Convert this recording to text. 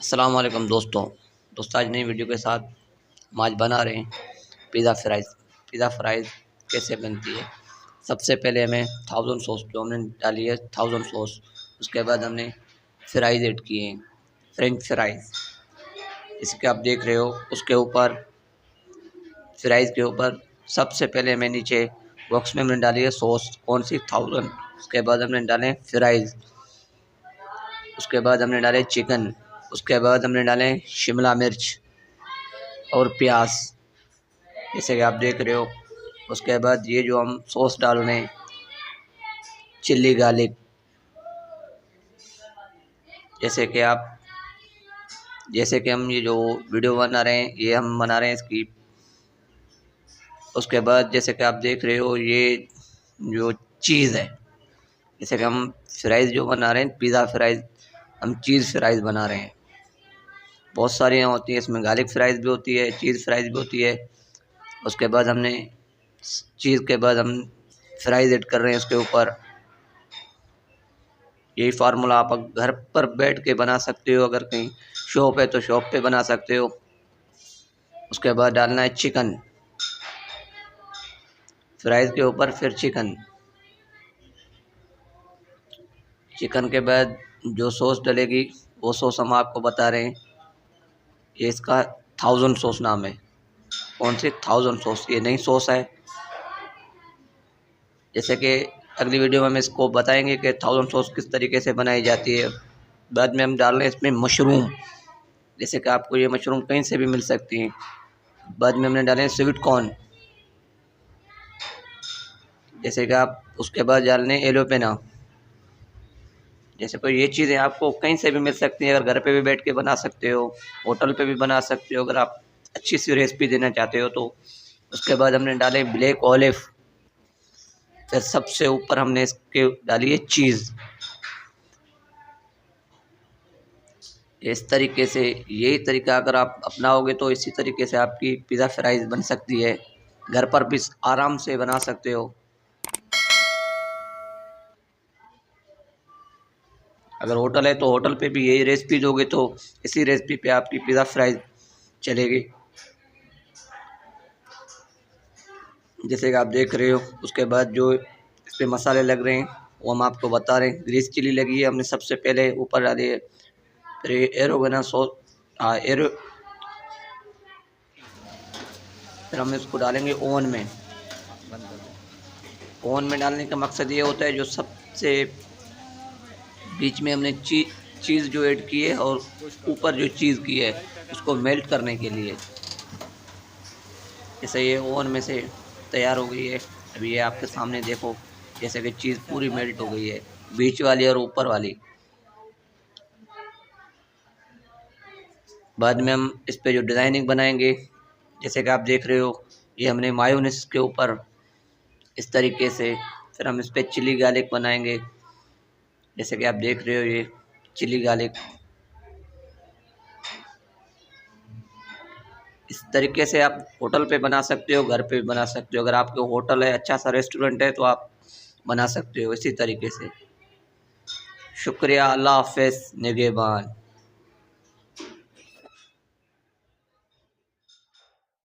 अस्सलाम वालेकुम दोस्तों आज नई वीडियो के साथ हम आज बना रहे हैं पिज़्ज़ा फ्राइज़ कैसे बनती है। सबसे पहले हमें 1000 सॉस जो हमने डाली है 1000 सॉस, उसके बाद हमने फ्राइज़ ऐड किए हैं, फ्रेंच फ्राइज़ इसके आप देख रहे हो। उसके ऊपर फ्राइज़ के ऊपर सबसे पहले हमें नीचे बॉक्स में हमने डाली है सॉस कौन सी 1000, उसके बाद हमने डाले फ्राइज़, उसके बाद हमने डाले चिकन, उसके बाद हमने डाले शिमला मिर्च और प्याज जैसे कि आप देख रहे हो। उसके बाद ये जो हम सॉस डाल रहे हैं चिल्ली गार्लिक, जैसे कि हम ये जो वीडियो बना रहे हैं ये हम बना रहे हैं इसकी। उसके बाद जैसे कि आप देख रहे हो ये जो चीज़ है, जैसे कि हम फ्राइज़ जो बना रहे हैं पिज़्ज़ा फ्राइज़, हम चीज़ फ्राइज़ बना रहे हैं। बहुत सारी यहाँ होती है, इसमें गार्लिक फ्राइज़ भी होती है, चीज़ फ्राइज़ भी होती है। उसके बाद हमने चीज़ के बाद हम फ्राइज़ ऐड कर रहे हैं उसके ऊपर। यही फार्मूला आप घर पर बैठ के बना सकते हो, अगर कहीं शॉप है तो शॉप पे बना सकते हो। उसके बाद डालना है चिकन, फ्राइज़ के ऊपर फिर चिकन के बाद जो सॉस डलेगी वो सॉस हम आपको बता रहे हैं। ये इसका 1000 सॉस नाम है। कौन सी 1000 सॉस, ये नई सॉस है। जैसे कि अगली वीडियो में हम इसको बताएंगे कि 1000 सॉस किस तरीके से बनाई जाती है। बाद में हम डाल रहे हैं इसमें मशरूम, जैसे कि आपको ये मशरूम कहीं से भी मिल सकती हैं। बाद में हमने डाले हैं स्वीट कॉर्न, जैसे कि आप उसके बाद डालने एलोपेना। जैसे कोई ये चीज़ें आपको कहीं से भी मिल सकती हैं, अगर घर पे भी बैठ के बना सकते हो, होटल पे भी बना सकते हो, अगर आप अच्छी सी रेसिपी देना चाहते हो तो। उसके बाद हमने डाले ब्लैक ऑलिव, फिर सबसे ऊपर हमने इसके डाली है चीज़। इस तरीके से यही तरीका अगर आप अपनाओगे तो इसी तरीके से आपकी पिज़्ज़ा फ्राइज़ बन सकती है। घर पर भी आराम से बना सकते हो। अगर होटल है तो होटल पे भी यही रेसिपी दोगे तो इसी रेसिपी पे आपकी पिज़्ज़ा फ्राइज़ चलेगी, जैसे कि आप देख रहे हो। उसके बाद जो इस पे मसाले लग रहे हैं वो हम आपको बता रहे हैं। ग्रीस चिली लगी है, हमने सबसे पहले ऊपर डाली है। फिर एरोवेना सॉस, फिर हम इसको डालेंगे ओवन में। ओवन में डालने का मकसद ये होता है जो सबसे बीच में हमने चीज़ जो ऐड की है और ऊपर जो चीज़ की है उसको मेल्ट करने के लिए। जैसे ये ओवन में से तैयार हो गई है, अभी ये आपके सामने देखो, जैसे कि चीज़ पूरी मेल्ट हो गई है, बीच वाली और ऊपर वाली। बाद में हम इस पे जो डिज़ाइनिंग बनाएंगे, जैसे कि आप देख रहे हो ये हमने मायोनीज के ऊपर इस तरीके से, फिर हम इस पे चिली गार्लिक बनाएंगे, जैसे कि आप देख रहे हो ये चिली गार्लिक। इस तरीके से आप होटल पे बना सकते हो, घर पे भी बना सकते हो। अगर आपके होटल है, अच्छा सा रेस्टोरेंट है तो आप बना सकते हो इसी तरीके से। शुक्रिया, अल्लाह हाफ़िज़, निगहबान।